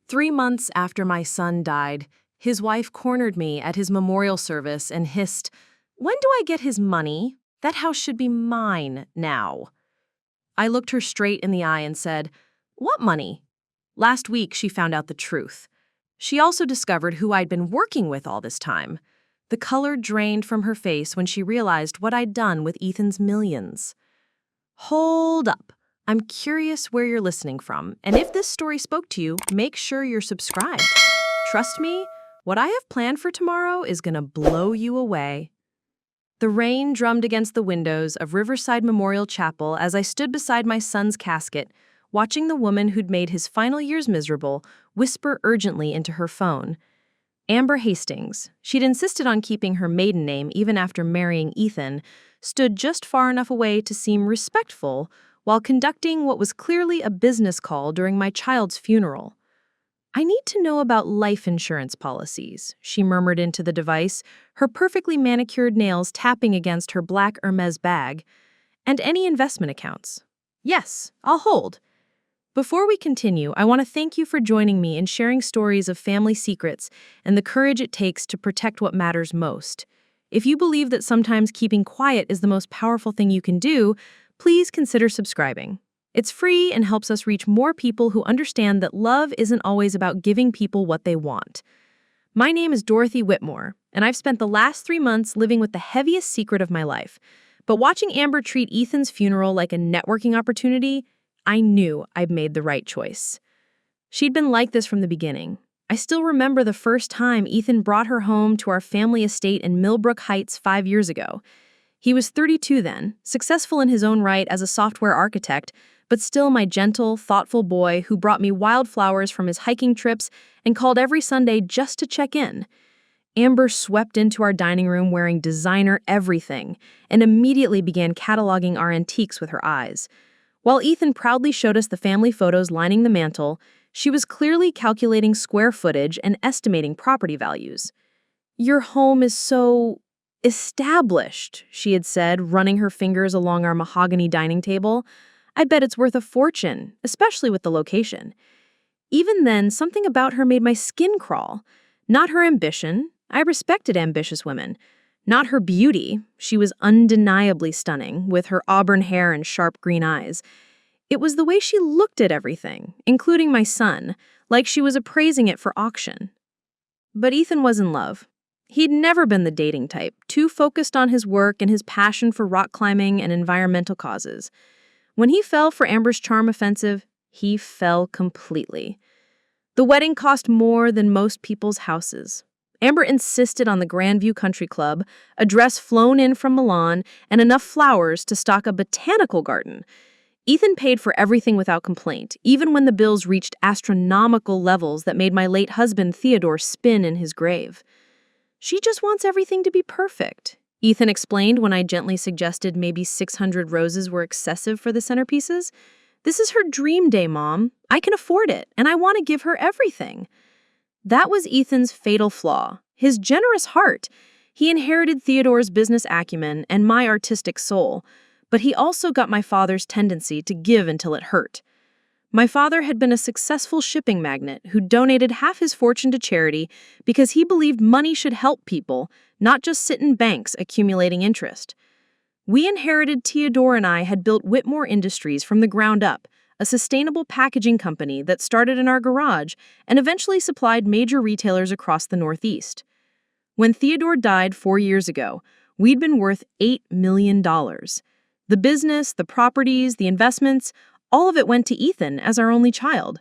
3 months after my son died, his wife cornered me at his memorial service and hissed, "When do I get his money? That house should be mine now." I looked her straight in the eye and said, "What money?" Last week, she found out the truth. She also discovered who I'd been working with all this time. The color drained from her face when she realized what I'd done with Ethan's millions. Hold up. I'm curious where you're listening from, and if this story spoke to you, make sure you're subscribed. Trust me, what I have planned for tomorrow is gonna blow you away. The rain drummed against the windows of Riverside Memorial Chapel as I stood beside my son's casket, watching the woman who'd made his final years miserable whisper urgently into her phone. Amber Hastings, she'd insisted on keeping her maiden name even after marrying Ethan, stood just far enough away to seem respectful while conducting what was clearly a business call during my child's funeral. "I need to know about life insurance policies," she murmured into the device, her perfectly manicured nails tapping against her black Hermès bag, "and any investment accounts." "Yes, I'll hold." Before we continue, I want to thank you for joining me in sharing stories of family secrets and the courage it takes to protect what matters most. If you believe that sometimes keeping quiet is the most powerful thing you can do, please consider subscribing. It's free and helps us reach more people who understand that love isn't always about giving people what they want. My name is Dorothy Whitmore, and I've spent the last 3 months living with the heaviest secret of my life. But watching Amber treat Ethan's funeral like a networking opportunity, I knew I'd made the right choice. She'd been like this from the beginning. I still remember the first time Ethan brought her home to our family estate in Millbrook Heights 5 years ago. He was 32 then, successful in his own right as a software architect, but still my gentle, thoughtful boy who brought me wildflowers from his hiking trips and called every Sunday just to check in. Amber swept into our dining room wearing designer everything and immediately began cataloging our antiques with her eyes. While Ethan proudly showed us the family photos lining the mantel, she was clearly calculating square footage and estimating property values. "Your home is so established," she had said, running her fingers along our mahogany dining table. "I bet it's worth a fortune, especially with the location." Even then, something about her made my skin crawl. Not her ambition. I respected ambitious women. Not her beauty. She was undeniably stunning, with her auburn hair and sharp green eyes. It was the way she looked at everything, including my son, like she was appraising it for auction. But Ethan was in love. He'd never been the dating type, too focused on his work and his passion for rock climbing and environmental causes. When he fell for Amber's charm offensive, he fell completely. The wedding cost more than most people's houses. Amber insisted on the Grandview Country Club, a dress flown in from Milan, and enough flowers to stock a botanical garden. Ethan paid for everything without complaint, even when the bills reached astronomical levels that made my late husband Theodore spin in his grave. "She just wants everything to be perfect," Ethan explained when I gently suggested maybe 600 roses were excessive for the centerpieces. "This is her dream day, Mom. I can afford it, and I want to give her everything." That was Ethan's fatal flaw, his generous heart. He inherited Theodore's business acumen and my artistic soul, but he also got my father's tendency to give until it hurt. My father had been a successful shipping magnate who donated half his fortune to charity because he believed money should help people, not just sit in banks accumulating interest. We inherited Theodore and I had built Whitmore Industries from the ground up, a sustainable packaging company that started in our garage and eventually supplied major retailers across the Northeast. When Theodore died 4 years ago, we'd been worth $8 million. The business, the properties, the investments, all of it went to Ethan as our only child.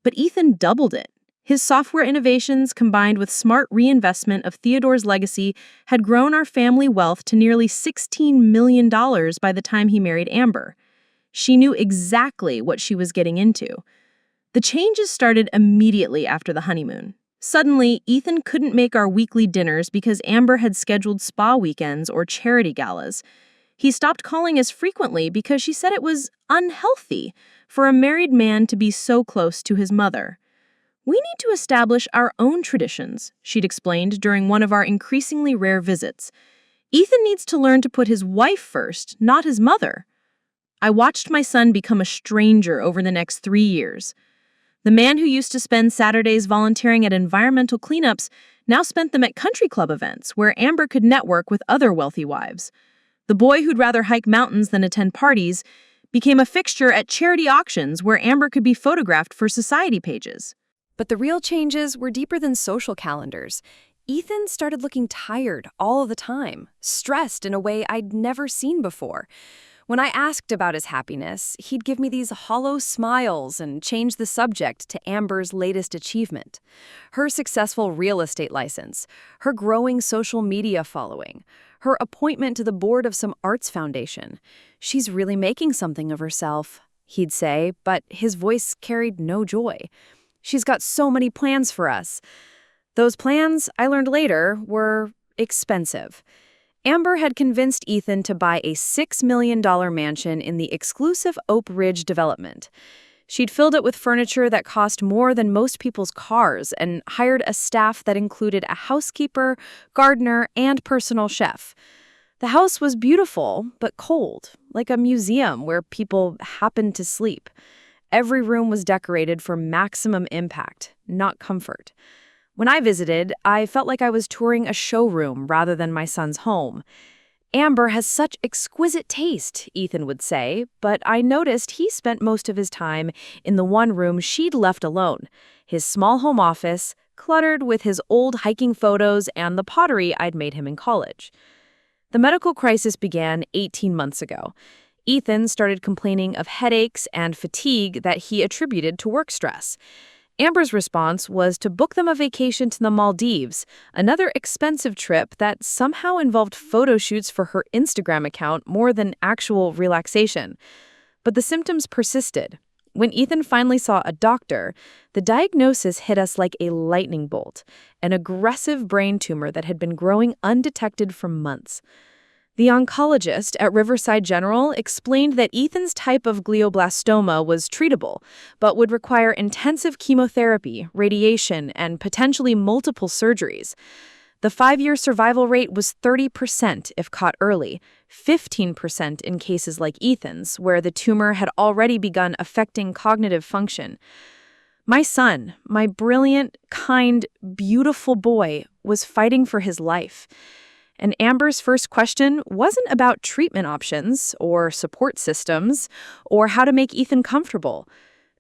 But Ethan doubled it. His software innovations combined with smart reinvestment of Theodore's legacy had grown our family wealth to nearly $16 million by the time he married Amber. She knew exactly what she was getting into. The changes started immediately after the honeymoon. Suddenly, Ethan couldn't make our weekly dinners because Amber had scheduled spa weekends or charity galas. He stopped calling as frequently because she said it was unhealthy for a married man to be so close to his mother. "We need to establish our own traditions," she'd explained during one of our increasingly rare visits. "Ethan needs to learn to put his wife first, not his mother." I watched my son become a stranger over the next 3 years. The man who used to spend Saturdays volunteering at environmental cleanups now spent them at country club events where Amber could network with other wealthy wives. The boy who'd rather hike mountains than attend parties became a fixture at charity auctions where Amber could be photographed for society pages. But the real changes were deeper than social calendars. Ethan started looking tired all of the time, stressed in a way I'd never seen before. When I asked about his happiness, he'd give me these hollow smiles and change the subject to Amber's latest achievement. Her successful real estate license, her growing social media following, her appointment to the board of some arts foundation. She's really making something of herself, he'd say, but his voice carried no joy. She's got so many plans for us. Those plans, I learned later, were expensive. Amber had convinced Ethan to buy a $6 million mansion in the exclusive Oak Ridge development. She'd filled it with furniture that cost more than most people's cars and hired a staff that included a housekeeper, gardener, and personal chef. The house was beautiful, but cold, like a museum where people happened to sleep. Every room was decorated for maximum impact, not comfort. When I visited, I felt like I was touring a showroom rather than my son's home. Amber has such exquisite taste, Ethan would say, but I noticed he spent most of his time in the one room she'd left alone, his small home office, cluttered with his old hiking photos and the pottery I'd made him in college. The medical crisis began 18 months ago. Ethan started complaining of headaches and fatigue that he attributed to work stress. Amber's response was to book them a vacation to the Maldives, another expensive trip that somehow involved photo shoots for her Instagram account more than actual relaxation. But the symptoms persisted. When Ethan finally saw a doctor, the diagnosis hit us like a lightning bolt, an aggressive brain tumor that had been growing undetected for months. The oncologist at Riverside General explained that Ethan's type of glioblastoma was treatable, but would require intensive chemotherapy, radiation, and potentially multiple surgeries. The 5-year survival rate was 30% if caught early, 15% in cases like Ethan's, where the tumor had already begun affecting cognitive function. My son, my brilliant, kind, beautiful boy, was fighting for his life. And Amber's first question wasn't about treatment options or support systems or how to make Ethan comfortable.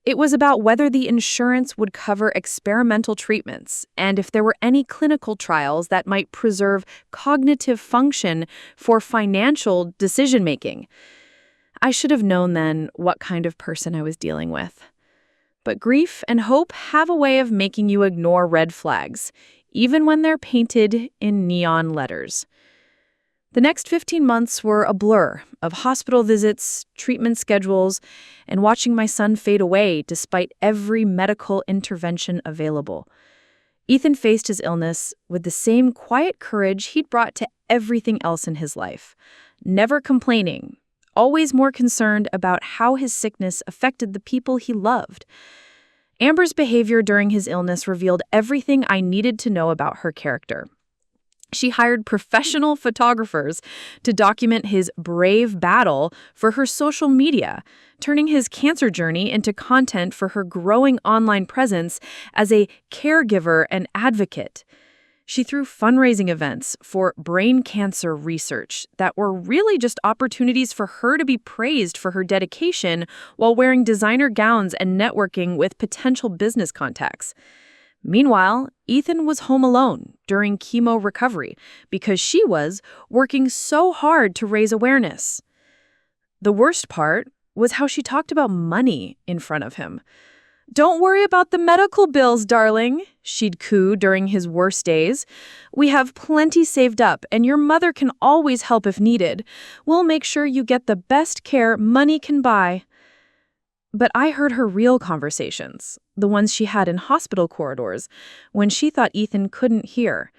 It was about whether the insurance would cover experimental treatments and if there were any clinical trials that might preserve cognitive function for financial decision-making. I should have known then what kind of person I was dealing with. But grief and hope have a way of making you ignore red flags, even when they're painted in neon letters. The next 15 months were a blur of hospital visits, treatment schedules, and watching my son fade away despite every medical intervention available. Ethan faced his illness with the same quiet courage he'd brought to everything else in his life, never complaining, always more concerned about how his sickness affected the people he loved. Amber's behavior during his illness revealed everything I needed to know about her character. She hired professional photographers to document his brave battle for her social media, turning his cancer journey into content for her growing online presence as a caregiver and advocate. She threw fundraising events for brain cancer research that were really just opportunities for her to be praised for her dedication while wearing designer gowns and networking with potential business contacts. Meanwhile, Ethan was home alone during chemo recovery because she was working so hard to raise awareness. The worst part was how she talked about money in front of him. "Don't worry about the medical bills, darling," she'd coo during his worst days. "We have plenty saved up, and your mother can always help if needed. We'll make sure you get the best care money can buy." But I heard her real conversations, the ones she had in hospital corridors, when she thought Ethan couldn't hear.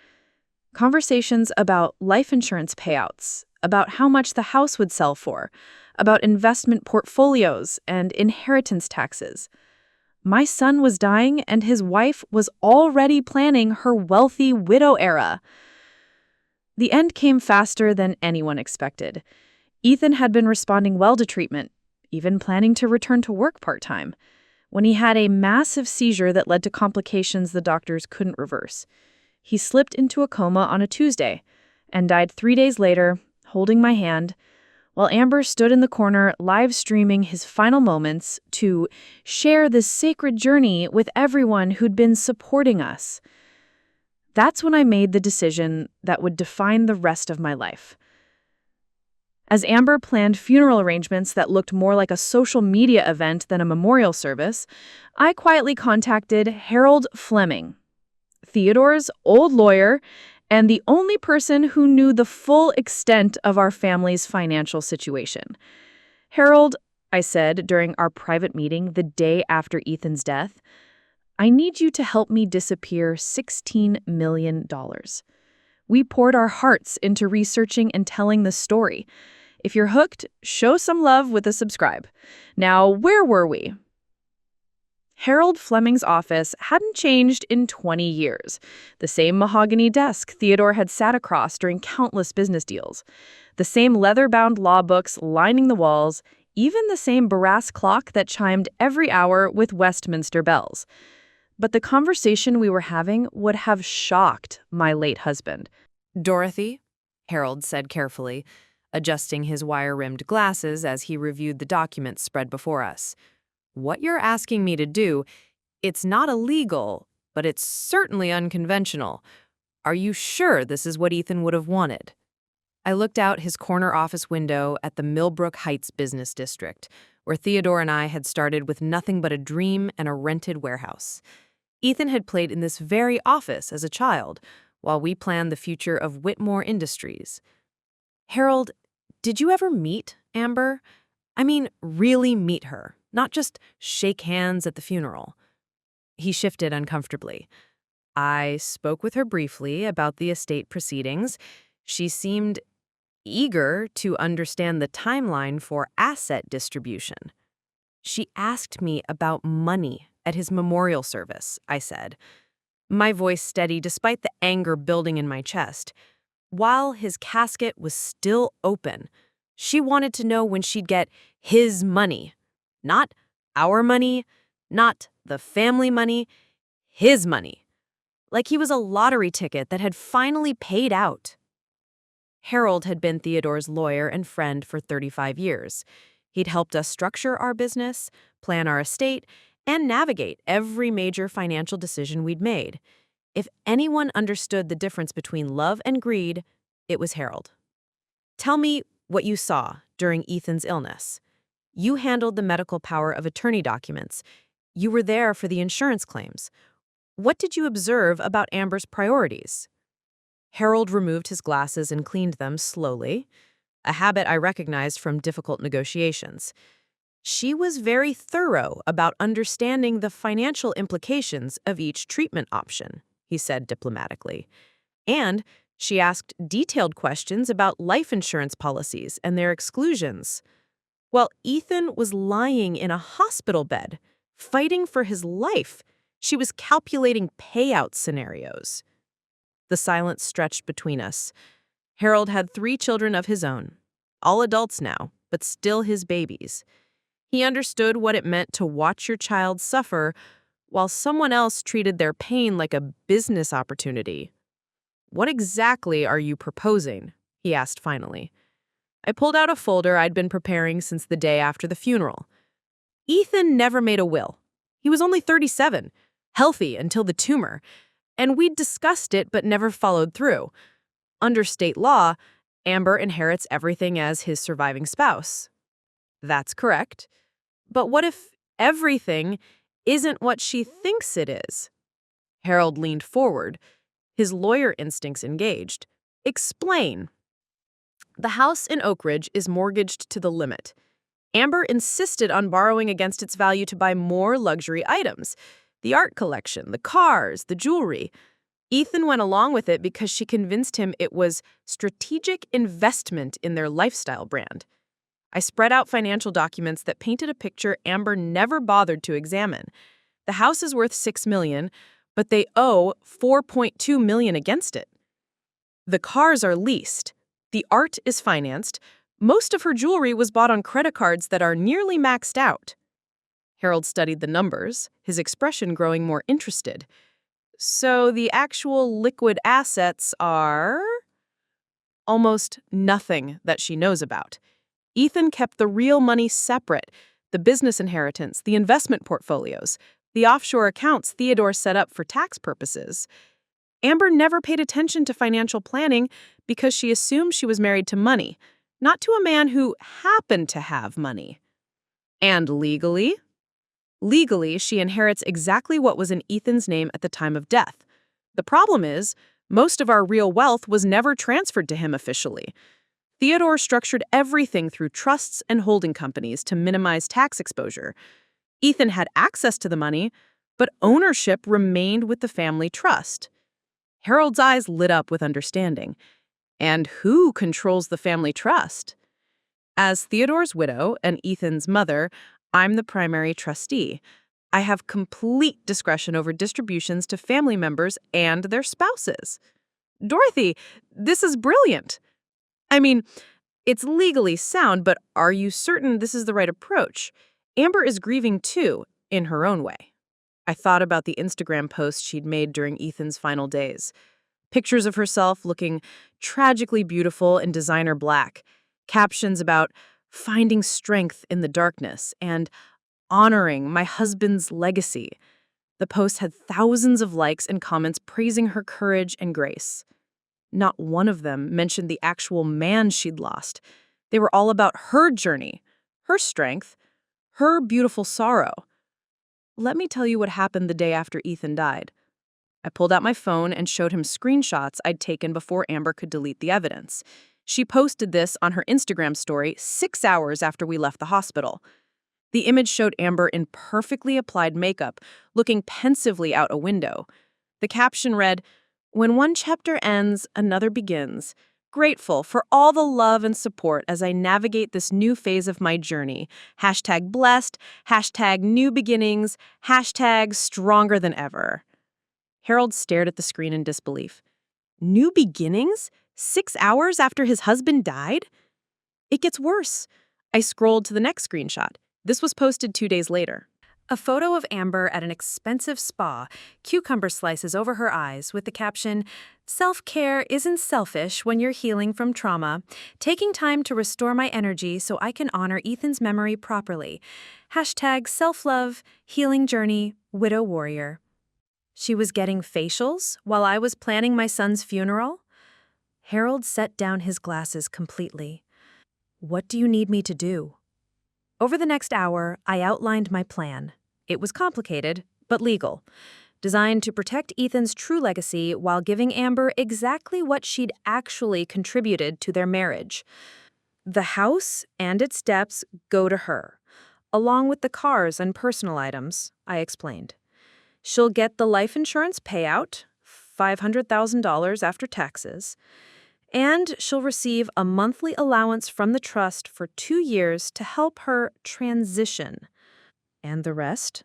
Conversations about life insurance payouts, about how much the house would sell for, about investment portfolios and inheritance taxes. My son was dying, and his wife was already planning her wealthy widow era. The end came faster than anyone expected. Ethan had been responding well to treatment, even planning to return to work part-time. when he had a massive seizure that led to complications the doctors couldn't reverse. He slipped into a coma on a Tuesday and died 3 days later, holding my hand, while Amber stood in the corner live streaming his final moments to share this sacred journey with everyone who'd been supporting us. That's when I made the decision that would define the rest of my life. As Amber planned funeral arrangements that looked more like a social media event than a memorial service, I quietly contacted Harold Fleming, Theodore's old lawyer, and the only person who knew the full extent of our family's financial situation. "Harold," I said during our private meeting the day after Ethan's death, "I need you to help me disappear $16 million. We poured our hearts into researching and telling the story. If you're hooked, show some love with a subscribe. Now, where were we?" Harold Fleming's office hadn't changed in 20 years. The same mahogany desk Theodore had sat across during countless business deals. The same leather-bound law books lining the walls, even the same brass clock that chimed every hour with Westminster bells. But the conversation we were having would have shocked my late husband. "Dorothy," Harold said carefully, adjusting his wire-rimmed glasses as he reviewed the documents spread before us. "What you're asking me to do, it's not illegal, but it's certainly unconventional. Are you sure this is what Ethan would have wanted?" I looked out his corner office window at the Millbrook Heights business district, where Theodore and I had started with nothing but a dream and a rented warehouse. Ethan had played in this very office as a child, while we planned the future of Whitmore Industries. "Harold, did you ever meet Amber? I mean, really meet her, not just shake hands at the funeral." He shifted uncomfortably. "I spoke with her briefly about the estate proceedings. She seemed eager to understand the timeline for asset distribution. She asked me about money at his memorial service," I said, my voice steady despite the anger building in my chest. While his casket was still open, she wanted to know when she'd get his money. Not our money, not the family money, his money. Like he was a lottery ticket that had finally paid out. Harold had been Theodore's lawyer and friend for 35 years. He'd helped us structure our business, plan our estate, and navigate every major financial decision we'd made. If anyone understood the difference between love and greed, it was Harold. "Tell me what you saw during Ethan's illness. You handled the medical power of attorney documents. You were there for the insurance claims. What did you observe about Amber's priorities?" Harold removed his glasses and cleaned them slowly, a habit I recognized from difficult negotiations. "She was very thorough about understanding the financial implications of each treatment option," he said diplomatically. "And she asked detailed questions about life insurance policies and their exclusions. While Ethan was lying in a hospital bed, fighting for his life, she was calculating payout scenarios." The silence stretched between us. Harold had 3 children of his own, all adults now, but still his babies. He understood what it meant to watch your child suffer while someone else treated their pain like a business opportunity. "What exactly are you proposing?" he asked finally. I pulled out a folder I'd been preparing since the day after the funeral. Ethan never made a will. He was only 37, healthy until the tumor, and we'd discussed it but never followed through. Under state law, Amber inherits everything as his surviving spouse. That's correct. But what if everything isn't what she thinks it is? Harold leaned forward, his lawyer instincts engaged. "Explain." "The house in Oak Ridge is mortgaged to the limit. Amber insisted on borrowing against its value to buy more luxury items. The art collection, the cars, the jewelry. Ethan went along with it because she convinced him it was strategic investment in their lifestyle brand. I spread out financial documents that painted a picture Amber never bothered to examine. The house is worth $6 million, but they owe $4.2 million against it. The cars are leased. The art is financed. Most of her jewelry was bought on credit cards that are nearly maxed out." Harold studied the numbers, his expression growing more interested. So the actual liquid assets are almost nothing that she knows about. Ethan kept the real money separate, the business inheritance, the investment portfolios, the offshore accounts Theodore set up for tax purposes. Amber never paid attention to financial planning because she assumed she was married to money, not to a man who happened to have money. And legally? Legally, she inherits exactly what was in Ethan's name at the time of death. The problem is, most of our real wealth was never transferred to him officially. Theodore structured everything through trusts and holding companies to minimize tax exposure. Ethan had access to the money, but ownership remained with the family trust. Harold's eyes lit up with understanding. And who controls the family trust? As Theodore's widow and Ethan's mother, I'm the primary trustee. I have complete discretion over distributions to family members and their spouses. Dorothy, this is brilliant. I mean, it's legally sound, but are you certain this is the right approach? Amber is grieving too, in her own way. I thought about the Instagram post she'd made during Ethan's final days. Pictures of herself looking tragically beautiful in designer black. Captions about finding strength in the darkness and honoring my husband's legacy. The post had thousands of likes and comments praising her courage and grace. Not one of them mentioned the actual man she'd lost. They were all about her journey, her strength, her beautiful sorrow. Let me tell you what happened the day after Ethan died. I pulled out my phone and showed him screenshots I'd taken before Amber could delete the evidence. She posted this on her Instagram story 6 hours after we left the hospital. The image showed Amber in perfectly applied makeup, looking pensively out a window. The caption read, "When one chapter ends, another begins. Grateful for all the love and support as I navigate this new phase of my journey. Hashtag blessed, hashtag new beginnings, hashtag stronger than ever." Harold stared at the screen in disbelief. New beginnings? 6 hours after his husband died? It gets worse. I scrolled to the next screenshot. This was posted 2 days later. A photo of Amber at an expensive spa, cucumber slices over her eyes with the caption, "Self-care isn't selfish when you're healing from trauma. Taking time to restore my energy so I can honor Ethan's memory properly. Hashtag self-love, healing journey, widow warrior." She was getting facials while I was planning my son's funeral? Harold set down his glasses completely. "What do you need me to do?" Over the next hour, I outlined my plan. It was complicated, but legal. Designed to protect Ethan's true legacy while giving Amber exactly what she'd actually contributed to their marriage. The house and its debts go to her, along with the cars and personal items, I explained. She'll get the life insurance payout, $500,000 after taxes, and she'll receive a monthly allowance from the trust for 2 years to help her transition. And the rest?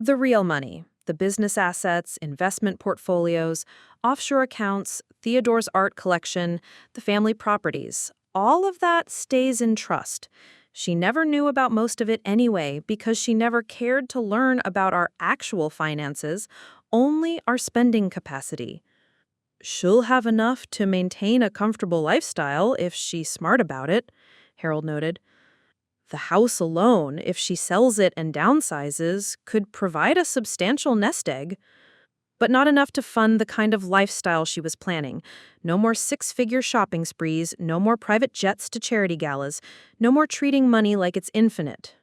The real money, the business assets, investment portfolios, offshore accounts, Theodore's art collection, the family properties, all of that stays in trust. She never knew about most of it anyway because she never cared to learn about our actual finances, only our spending capacity. She'll have enough to maintain a comfortable lifestyle if she's smart about it, Harold noted. The house alone, if she sells it and downsizes, could provide a substantial nest egg, but not enough to fund the kind of lifestyle she was planning. No more 6-figure shopping sprees, no more private jets to charity galas, no more treating money like it's infinite.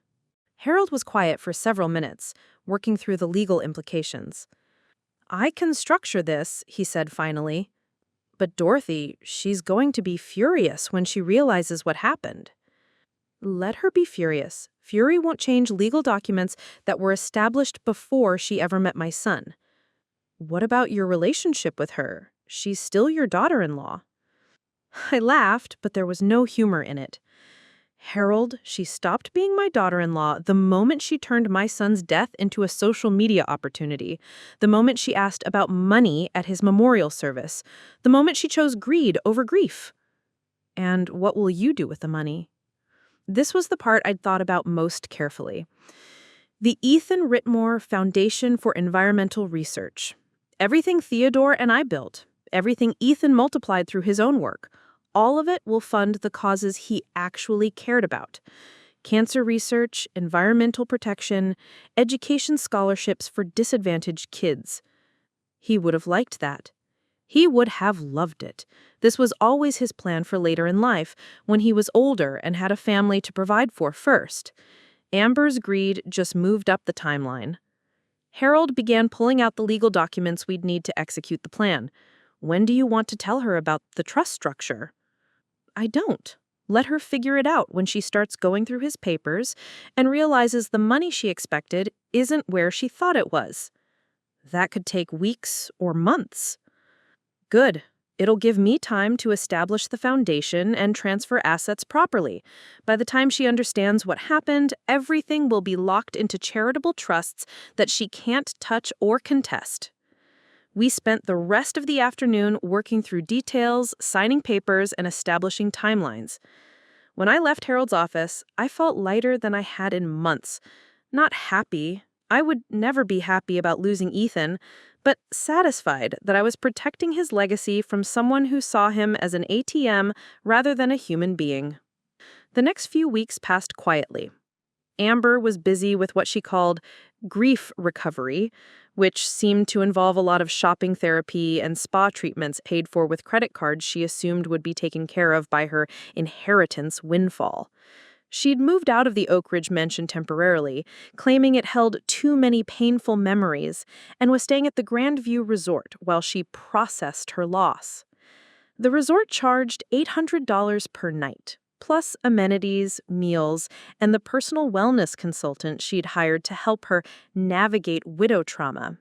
Harold was quiet for several minutes, working through the legal implications. "I can structure this," he said finally. "But Dorothy, she's going to be furious when she realizes what happened." "Let her be furious. Fury won't change legal documents that were established before she ever met my son." "What about your relationship with her? She's still your daughter-in-law." I laughed, but there was no humor in it. "Harold, she stopped being my daughter-in-law the moment she turned my son's death into a social media opportunity, the moment she asked about money at his memorial service, the moment she chose greed over grief." "And what will you do with the money?" This was the part I'd thought about most carefully. The Ethan Whitmore Foundation for Environmental Research. Everything Theodore and I built, everything Ethan multiplied through his own work, all of it will fund the causes he actually cared about. Cancer research, environmental protection, education scholarships for disadvantaged kids. He would have liked that. He would have loved it. This was always his plan for later in life, when he was older and had a family to provide for first. Amber's greed just moved up the timeline. Harold began pulling out the legal documents we'd need to execute the plan. When do you want to tell her about the trust structure? I don't. Let her figure it out when she starts going through his papers and realizes the money she expected isn't where she thought it was. That could take weeks or months. Good. It'll give me time to establish the foundation and transfer assets properly. By the time she understands what happened, everything will be locked into charitable trusts that she can't touch or contest. We spent the rest of the afternoon working through details, signing papers, and establishing timelines. When I left Harold's office, I felt lighter than I had in months. Not happy. I would never be happy about losing Ethan, but satisfied that I was protecting his legacy from someone who saw him as an ATM rather than a human being. The next few weeks passed quietly. Amber was busy with what she called grief recovery, which seemed to involve a lot of shopping therapy and spa treatments paid for with credit cards she assumed would be taken care of by her inheritance windfall. She'd moved out of the Oak Ridge mansion temporarily, claiming it held too many painful memories, and was staying at the Grandview Resort while she processed her loss. The resort charged $800 per night, plus amenities, meals, and the personal wellness consultant she'd hired to help her navigate widow trauma.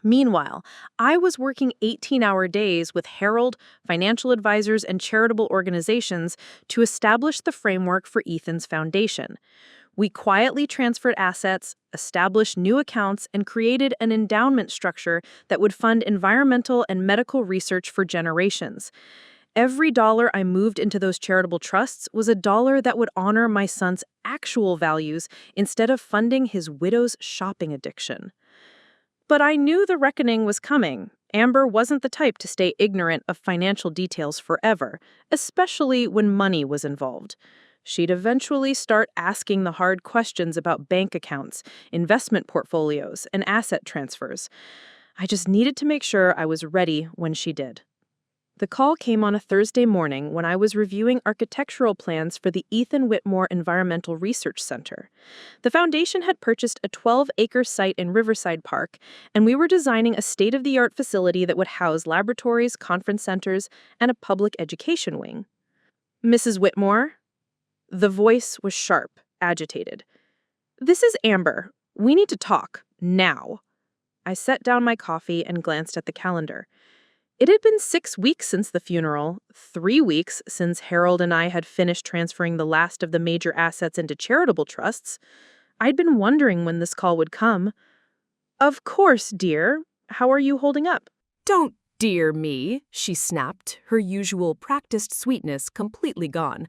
Meanwhile, I was working 18-hour days with Harold, financial advisors, and charitable organizations to establish the framework for Ethan's foundation. We quietly transferred assets, established new accounts, and created an endowment structure that would fund environmental and medical research for generations. Every dollar I moved into those charitable trusts was a dollar that would honor my son's actual values instead of funding his widow's shopping addiction. But I knew the reckoning was coming. Amber wasn't the type to stay ignorant of financial details forever, especially when money was involved. She'd eventually start asking the hard questions about bank accounts, investment portfolios, and asset transfers. I just needed to make sure I was ready when she did. The call came on a Thursday morning when I was reviewing architectural plans for the Ethan Whitmore Environmental Research Center. The foundation had purchased a 12-acre site in Riverside Park, and we were designing a state-of-the-art facility that would house laboratories, conference centers, and a public education wing. Mrs. Whitmore? The voice was sharp, agitated. This is Amber. We need to talk, now. I set down my coffee and glanced at the calendar. It had been 6 weeks since the funeral, 3 weeks since Harold and I had finished transferring the last of the major assets into charitable trusts. I'd been wondering when this call would come. Of course, dear. How are you holding up? Don't dear me, she snapped, her usual practiced sweetness completely gone.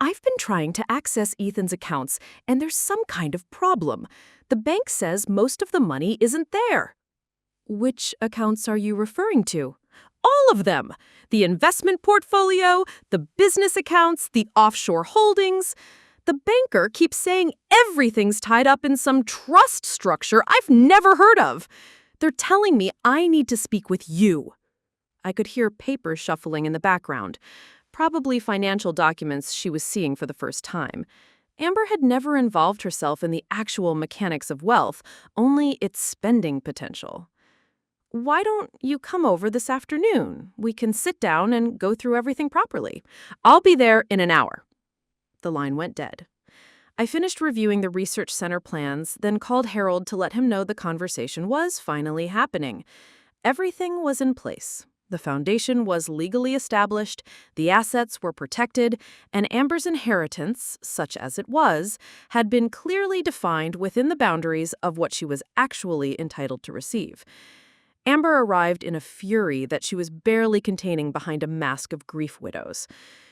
I've been trying to access Ethan's accounts, and there's some kind of problem. The bank says most of the money isn't there. Which accounts are you referring to? All of them. The investment portfolio, the business accounts, the offshore holdings. The banker keeps saying everything's tied up in some trust structure I've never heard of. They're telling me I need to speak with you. I could hear papers shuffling in the background, probably financial documents she was seeing for the first time. Amber had never involved herself in the actual mechanics of wealth, only its spending potential. Why don't you come over this afternoon? We can sit down and go through everything properly. I'll be there in an hour. The line went dead. I finished reviewing the research center plans, then called Harold to let him know the conversation was finally happening. Everything was in place. The foundation was legally established, the assets were protected, and Amber's inheritance, such as it was, had been clearly defined within the boundaries of what she was actually entitled to receive. Amber arrived in a fury that she was barely containing behind a mask of grief widows.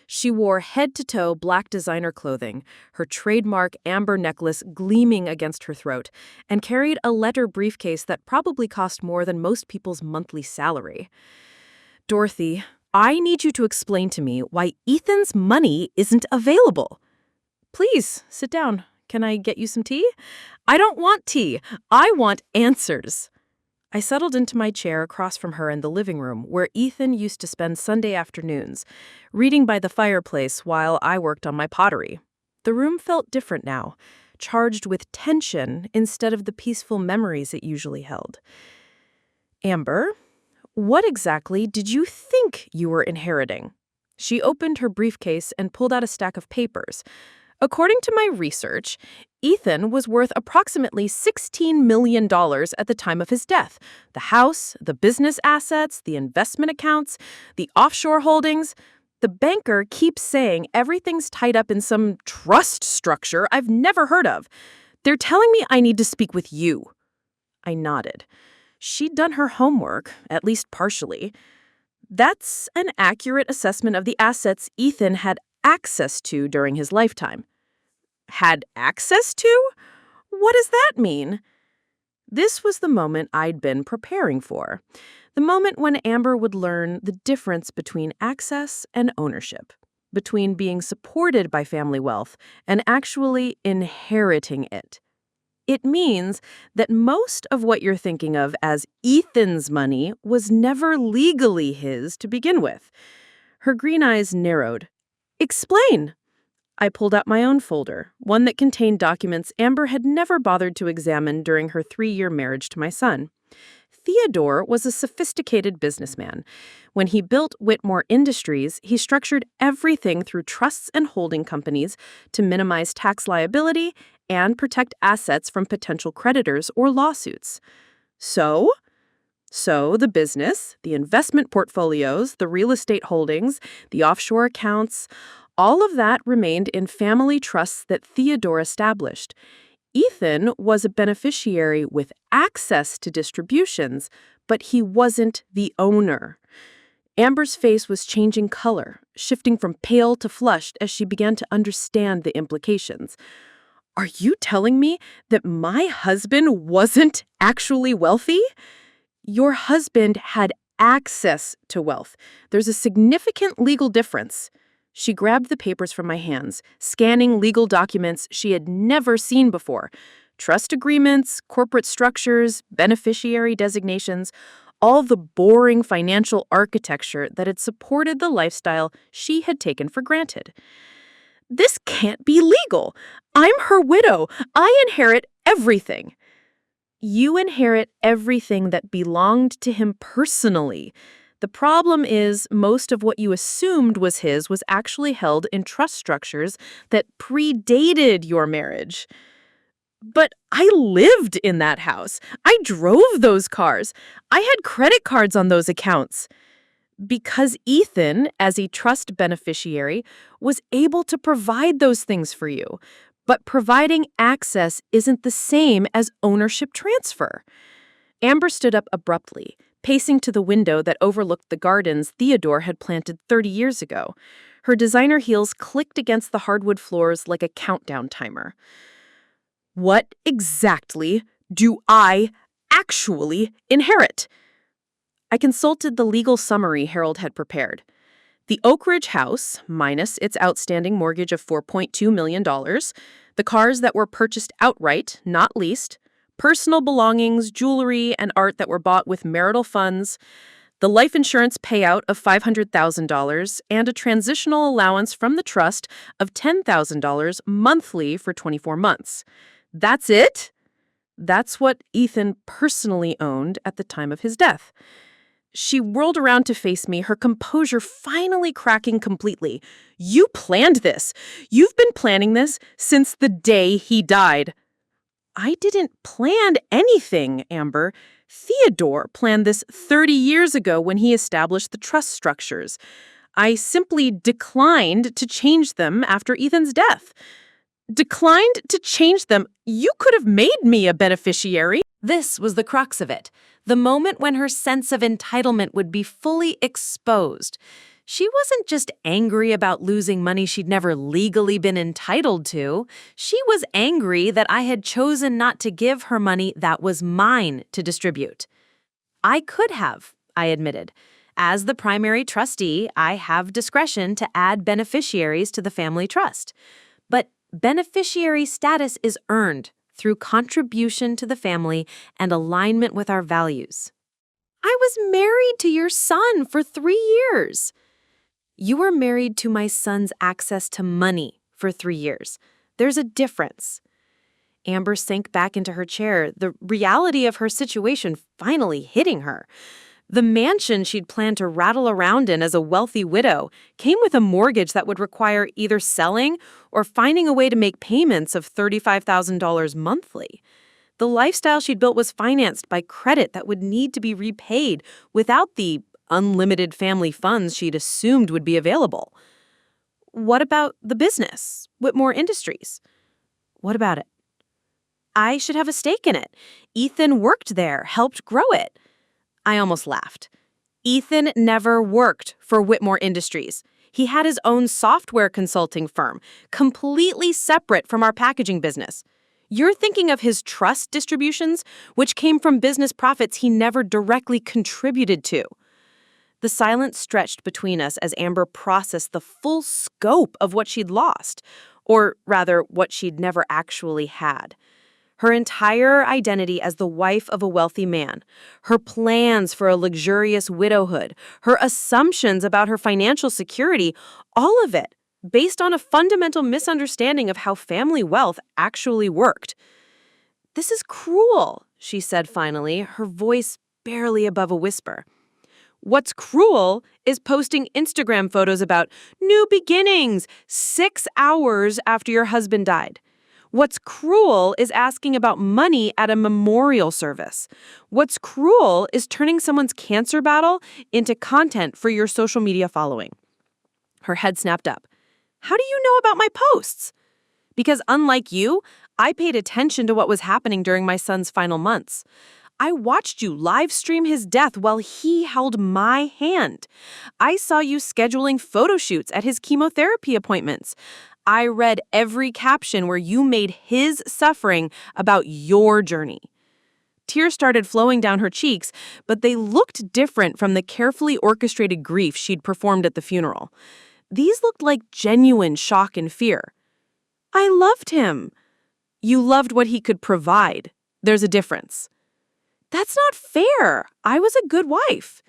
She wore head-to-toe black designer clothing, her trademark amber necklace gleaming against her throat, and carried a leather briefcase that probably cost more than most people's monthly salary. "Dorothy, I need you to explain to me why Ethan's money isn't available." "Please, sit down. Can I get you some tea?" "I don't want tea. I want answers." I settled into my chair across from her in the living room, where Ethan used to spend Sunday afternoons, reading by the fireplace while I worked on my pottery. The room felt different now, charged with tension instead of the peaceful memories it usually held. "Amber, what exactly did you think you were inheriting?" She opened her briefcase and pulled out a stack of papers. "According to my research, Ethan was worth approximately $16 million at the time of his death. The house, the business assets, the investment accounts, the offshore holdings. The banker keeps saying everything's tied up in some trust structure I've never heard of. They're telling me I need to speak with you." I nodded. She'd done her homework, at least partially. "That's an accurate assessment of the assets Ethan had access to during his lifetime." "Had access to? What does that mean?" This was the moment I'd been preparing for. The moment when Amber would learn the difference between access and ownership, between being supported by family wealth and actually inheriting it. It means that most of what you're thinking of as Ethan's money was never legally his to begin with. Her green eyes narrowed. "Explain." I pulled out my own folder, one that contained documents Amber had never bothered to examine during her 3-year marriage to my son. Theodore was a sophisticated businessman. When he built Whitmore Industries, he structured everything through trusts and holding companies to minimize tax liability and protect assets from potential creditors or lawsuits. So the business, the investment portfolios, the real estate holdings, the offshore accounts, all of that remained in family trusts that Theodore established. Ethan was a beneficiary with access to distributions, but he wasn't the owner. Amber's face was changing color, shifting from pale to flushed as she began to understand the implications. "Are you telling me that my husband wasn't actually wealthy?" "Your husband had access to wealth. There's a significant legal difference." She grabbed the papers from my hands, scanning legal documents she had never seen before. Trust agreements, corporate structures, beneficiary designations, all the boring financial architecture that had supported the lifestyle she had taken for granted. "This can't be legal. I'm her widow. I inherit everything." "You inherit everything that belonged to him personally. The problem is most of what you assumed was his was actually held in trust structures that predated your marriage." "But I lived in that house. I drove those cars. I had credit cards on those accounts." "Because Ethan, as a trust beneficiary, was able to provide those things for you. But providing access isn't the same as ownership transfer." Amber stood up abruptly, pacing to the window that overlooked the gardens Theodore had planted 30 years ago. Her designer heels clicked against the hardwood floors like a countdown timer. "What exactly do I actually inherit?" I consulted the legal summary Harold had prepared. The Oak Ridge house, minus its outstanding mortgage of $4.2 million, the cars that were purchased outright, not leased, personal belongings, jewelry, and art that were bought with marital funds, the life insurance payout of $500,000, and a transitional allowance from the trust of $10,000 monthly for 24 months. That's it? That's what Ethan personally owned at the time of his death. She whirled around to face me, her composure finally cracking completely. "You planned this. You've been planning this since the day he died." "I didn't plan anything, Amber. Theodore planned this 30 years ago when he established the trust structures. I simply declined to change them after Ethan's death." "Declined to change them? You could have made me a beneficiary." This was the crux of it, the moment when her sense of entitlement would be fully exposed. She wasn't just angry about losing money she'd never legally been entitled to. She was angry that I had chosen not to give her money that was mine to distribute. I could have, I admitted. As the primary trustee, I have discretion to add beneficiaries to the family trust. But beneficiary status is earned through contribution to the family and alignment with our values. I was married to your son for 3 years. You were married to my son's access to money for 3 years. There's a difference. Amber sank back into her chair, the reality of her situation finally hitting her. The mansion she'd planned to rattle around in as a wealthy widow came with a mortgage that would require either selling or finding a way to make payments of $35,000 monthly. The lifestyle she'd built was financed by credit that would need to be repaid without the unlimited family funds she'd assumed would be available. What about the business, Whitmore Industries? What about it? I should have a stake in it. Ethan worked there, helped grow it. I almost laughed. Ethan never worked for Whitmore Industries. He had his own software consulting firm, completely separate from our packaging business. You're thinking of his trust distributions, which came from business profits he never directly contributed to. The silence stretched between us as Amber processed the full scope of what she'd lost, or rather, what she'd never actually had. Her entire identity as the wife of a wealthy man, her plans for a luxurious widowhood, her assumptions about her financial security, all of it based on a fundamental misunderstanding of how family wealth actually worked. "This is cruel," she said finally, her voice barely above a whisper. "What's cruel is posting Instagram photos about new beginnings 6 hours after your husband died. What's cruel is asking about money at a memorial service. What's cruel is turning someone's cancer battle into content for your social media following." Her head snapped up. "How do you know about my posts?" "Because unlike you, I paid attention to what was happening during my son's final months. I watched you live stream his death while he held my hand. I saw you scheduling photo shoots at his chemotherapy appointments. I read every caption where you made his suffering about your journey." Tears started flowing down her cheeks, but they looked different from the carefully orchestrated grief she'd performed at the funeral. These looked like genuine shock and fear. "I loved him." "You loved what he could provide. There's a difference." "That's not fair. I was a good wife."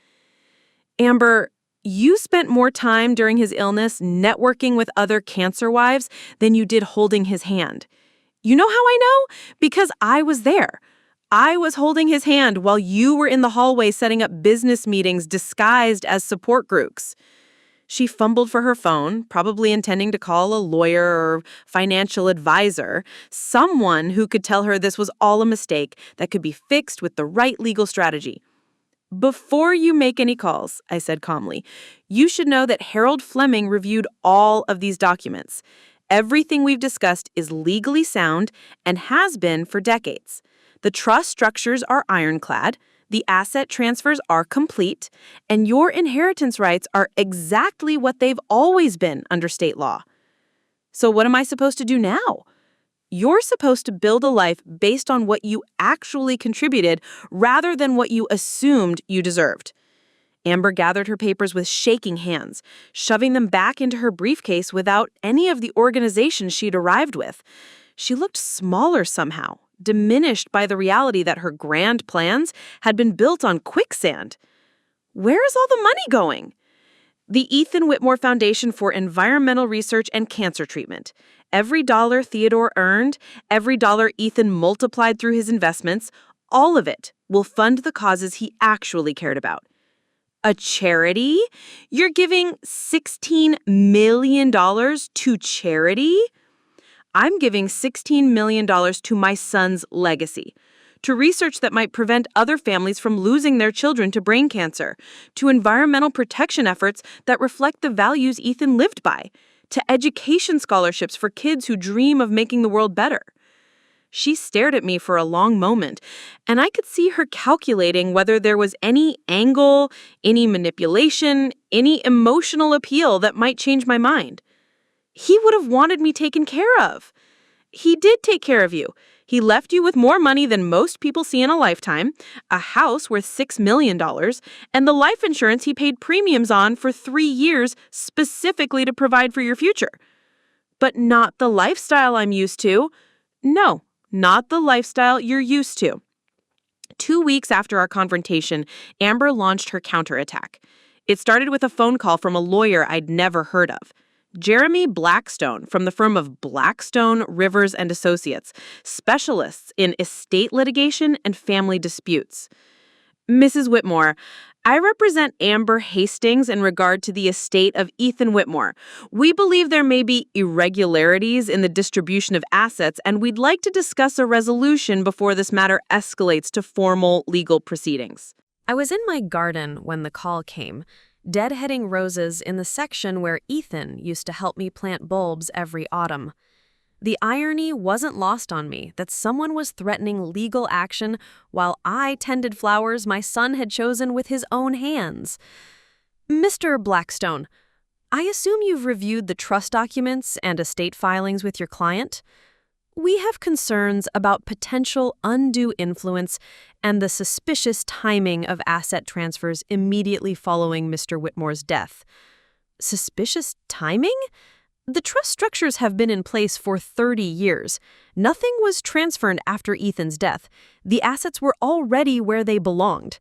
"Amber, you spent more time during his illness networking with other cancer wives than you did holding his hand. You know how I know? Because I was there. I was holding his hand while you were in the hallway setting up business meetings disguised as support groups." She fumbled for her phone, probably intending to call a lawyer or financial advisor, someone who could tell her this was all a mistake that could be fixed with the right legal strategy. "Before you make any calls," I said calmly, "you should know that Harold Fleming reviewed all of these documents. Everything we've discussed is legally sound and has been for decades. The trust structures are ironclad, the asset transfers are complete, and your inheritance rights are exactly what they've always been under state law. So what am I supposed to do now? You're supposed to build a life based on what you actually contributed rather than what you assumed you deserved." Amber gathered her papers with shaking hands, shoving them back into her briefcase without any of the organization she'd arrived with. She looked smaller somehow, diminished by the reality that her grand plans had been built on quicksand. "Where is all the money going?" "The Ethan Whitmore Foundation for Environmental Research and Cancer Treatment. Every dollar Theodore earned, every dollar Ethan multiplied through his investments, all of it will fund the causes he actually cared about." "A charity? You're giving $16 million to charity?" "I'm giving $16 million to my son's legacy, to research that might prevent other families from losing their children to brain cancer, to environmental protection efforts that reflect the values Ethan lived by, to education scholarships for kids who dream of making the world better." She stared at me for a long moment, and I could see her calculating whether there was any angle, any manipulation, any emotional appeal that might change my mind. He would have wanted me taken care of. He did take care of you. He left you with more money than most people see in a lifetime, a house worth $6 million, and the life insurance he paid premiums on for 3 years specifically to provide for your future. But not the lifestyle I'm used to. No, not the lifestyle you're used to. 2 weeks after our confrontation, Amber launched her counterattack. It started with a phone call from a lawyer I'd never heard of. Jeremy Blackstone from the firm of Blackstone, Rivers and Associates, specialists in estate litigation and family disputes. Mrs. Whitmore, I represent Amber Hastings in regard to the estate of Ethan Whitmore. We believe there may be irregularities in the distribution of assets, and we'd like to discuss a resolution before this matter escalates to formal legal proceedings. I was in my garden when the call came, deadheading roses in the section where Ethan used to help me plant bulbs every autumn. The irony wasn't lost on me that someone was threatening legal action while I tended flowers my son had chosen with his own hands. Mr. Blackstone, I assume you've reviewed the trust documents and estate filings with your client? We have concerns about potential undue influence and the suspicious timing of asset transfers immediately following Mr. Whitmore's death. Suspicious timing? The trust structures have been in place for 30 years. Nothing was transferred after Ethan's death. The assets were already where they belonged.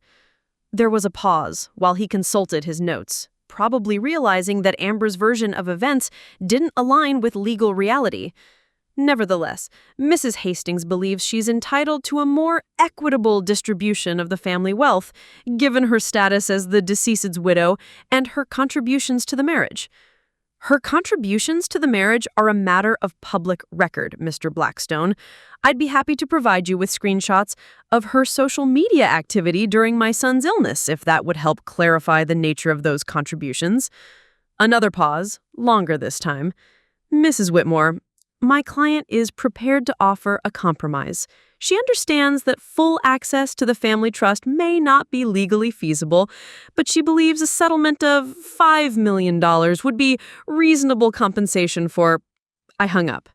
There was a pause while he consulted his notes, probably realizing that Amber's version of events didn't align with legal reality. Nevertheless, Mrs. Hastings believes she's entitled to a more equitable distribution of the family wealth, given her status as the deceased's widow and her contributions to the marriage. Her contributions to the marriage are a matter of public record, Mr. Blackstone. I'd be happy to provide you with screenshots of her social media activity during my son's illness, if that would help clarify the nature of those contributions. Another pause, longer this time. Mrs. Whitmore, my client is prepared to offer a compromise. She understands that full access to the family trust may not be legally feasible, but she believes a settlement of $5 million would be reasonable compensation for... I hung up.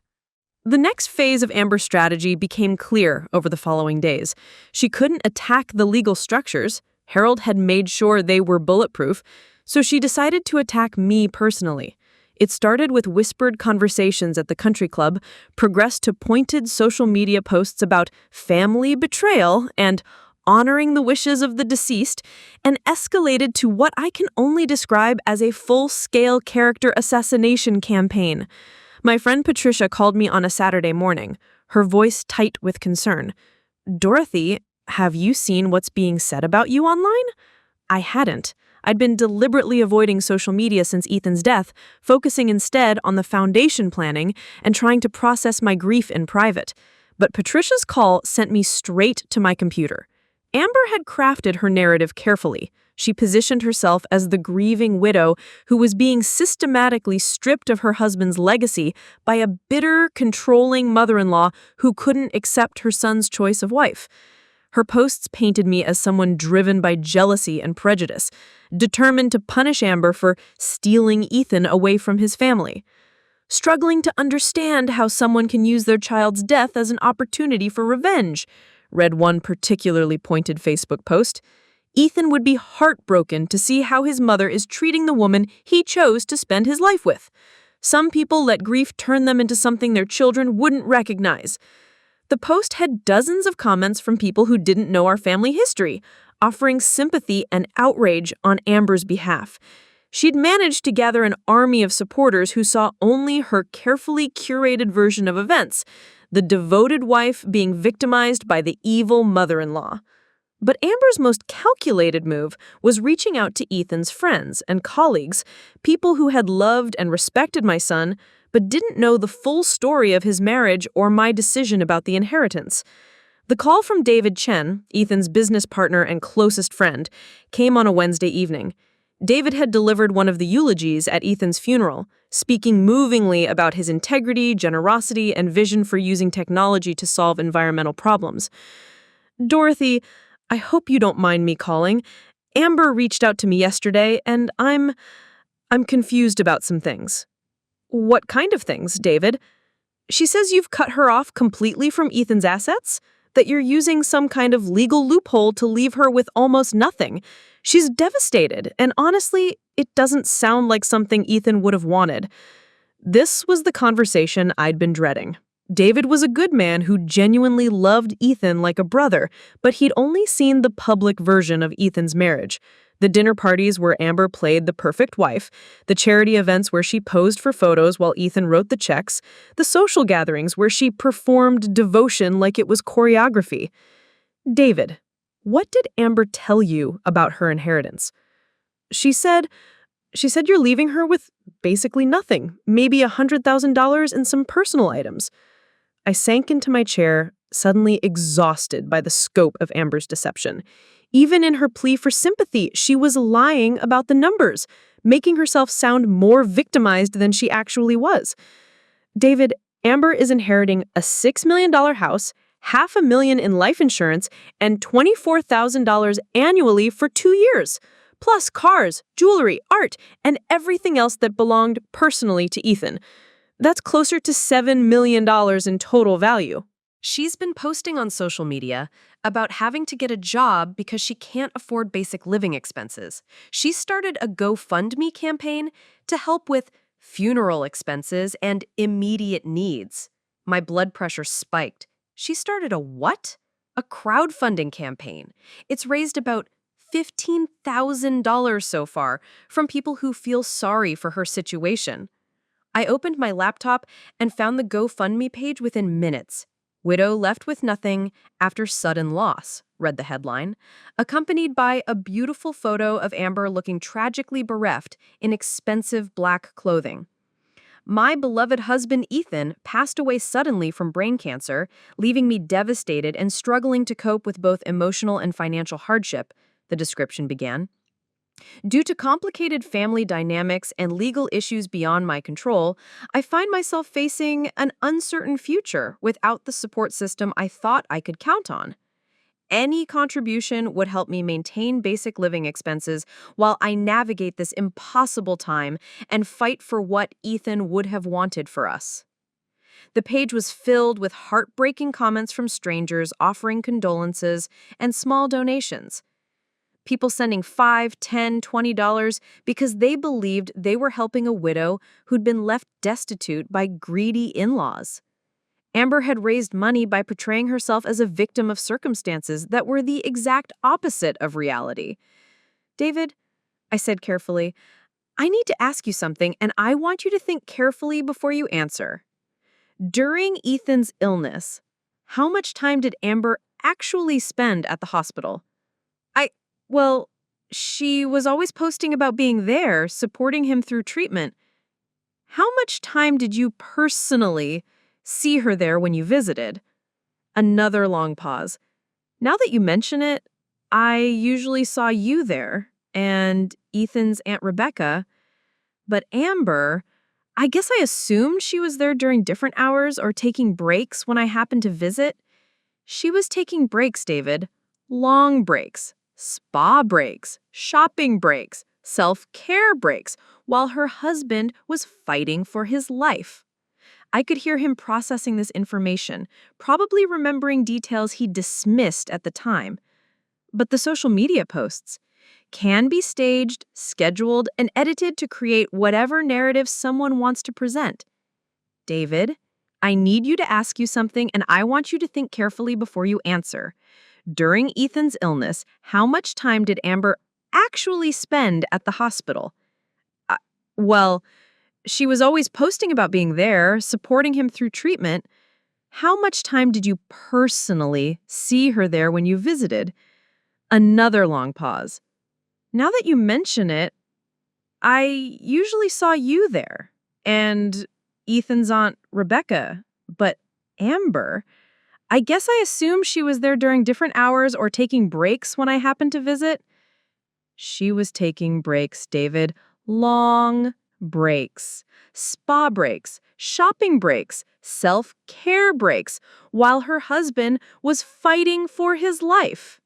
The next phase of Amber's strategy became clear over the following days. She couldn't attack the legal structures. Harold had made sure they were bulletproof, so she decided to attack me personally. It started with whispered conversations at the country club, progressed to pointed social media posts about family betrayal and honoring the wishes of the deceased, and escalated to what I can only describe as a full-scale character assassination campaign. My friend Patricia called me on a Saturday morning, her voice tight with concern. "Dorothy, have you seen what's being said about you online?" I hadn't. I'd been deliberately avoiding social media since Ethan's death, focusing instead on the foundation planning and trying to process my grief in private. But Patricia's call sent me straight to my computer. Amber had crafted her narrative carefully. She positioned herself as the grieving widow who was being systematically stripped of her husband's legacy by a bitter, controlling mother-in-law who couldn't accept her son's choice of wife. Her posts painted me as someone driven by jealousy and prejudice, determined to punish Amber for stealing Ethan away from his family. Struggling to understand how someone can use their child's death as an opportunity for revenge, read one particularly pointed Facebook post. Ethan would be heartbroken to see how his mother is treating the woman he chose to spend his life with. Some people let grief turn them into something their children wouldn't recognize. The post had dozens of comments from people who didn't know our family history, offering sympathy and outrage on Amber's behalf. She'd managed to gather an army of supporters who saw only her carefully curated version of events, the devoted wife being victimized by the evil mother-in-law. But Amber's most calculated move was reaching out to Ethan's friends and colleagues, people who had loved and respected my son, but didn't know the full story of his marriage or my decision about the inheritance. The call from David Chen, Ethan's business partner and closest friend, came on a Wednesday evening. David had delivered one of the eulogies at Ethan's funeral, speaking movingly about his integrity, generosity, and vision for using technology to solve environmental problems. Dorothy, I hope you don't mind me calling. Amber reached out to me yesterday, and I'm confused about some things. What kind of things, David? She says you've cut her off completely from Ethan's assets? That you're using some kind of legal loophole to leave her with almost nothing. She's devastated, and honestly, it doesn't sound like something Ethan would have wanted. This was the conversation I'd been dreading. David was a good man who genuinely loved Ethan like a brother, but he'd only seen the public version of Ethan's marriage. The dinner parties where Amber played the perfect wife, the charity events where she posed for photos while Ethan wrote the checks, the social gatherings where she performed devotion like it was choreography. David, what did Amber tell you about her inheritance? She said you're leaving her with basically nothing, maybe $100,000 in some personal items. I sank into my chair, suddenly exhausted by the scope of Amber's deception. Even in her plea for sympathy, she was lying about the numbers, making herself sound more victimized than she actually was. David, Amber is inheriting a $6 million house, $500,000 in life insurance, and $24,000 annually for 2 years, plus cars, jewelry, art, and everything else that belonged personally to Ethan. That's closer to $7 million in total value. She's been posting on social media about having to get a job because she can't afford basic living expenses. She started a GoFundMe campaign to help with funeral expenses and immediate needs. My blood pressure spiked. She started a what? A crowdfunding campaign. It's raised about $15,000 so far from people who feel sorry for her situation. I opened my laptop and found the GoFundMe page within minutes. "Widow left with nothing after sudden loss," read the headline, accompanied by a beautiful photo of Amber looking tragically bereft in expensive black clothing. "My beloved husband Ethan passed away suddenly from brain cancer, leaving me devastated and struggling to cope with both emotional and financial hardship," the description began. "Due to complicated family dynamics and legal issues beyond my control, I find myself facing an uncertain future without the support system I thought I could count on. Any contribution would help me maintain basic living expenses while I navigate this impossible time and fight for what Ethan would have wanted for us." The page was filled with heartbreaking comments from strangers offering condolences and small donations. People sending $5, $10, $20 because they believed they were helping a widow who'd been left destitute by greedy in-laws. Amber had raised money by portraying herself as a victim of circumstances that were the exact opposite of reality. "David," I said carefully, "I need to ask you something, and I want you to think carefully before you answer. During Ethan's illness, how much time did Amber actually spend at the hospital?" Well, she was always posting about being there, supporting him through treatment. "How much time did you personally see her there when you visited?" Another long pause. "Now that you mention it, I usually saw you there, and Ethan's Aunt Rebecca. But Amber, I guess I assumed she was there during different hours or taking breaks when I happened to visit." She was taking breaks, David. Long breaks. Spa breaks, shopping breaks, self-care breaks, while her husband was fighting for his life. I could hear him processing this information, probably remembering details he dismissed at the time. But the social media posts can be staged, scheduled, and edited to create whatever narrative someone wants to present. David, I need you to ask you something, and I want you to think carefully before you answer. During Ethan's illness, how much time did Amber actually spend at the hospital? Well, she was always posting about being there, supporting him through treatment. How much time did you personally see her there when you visited? Another long pause. Now that you mention it, I usually saw you there, and Ethan's Aunt Rebecca, but Amber, I guess I assumed she was there during different hours or taking breaks when I happened to visit. She was taking breaks, David. Long breaks. Spa breaks, shopping breaks, self-care breaks, while her husband was fighting for his life.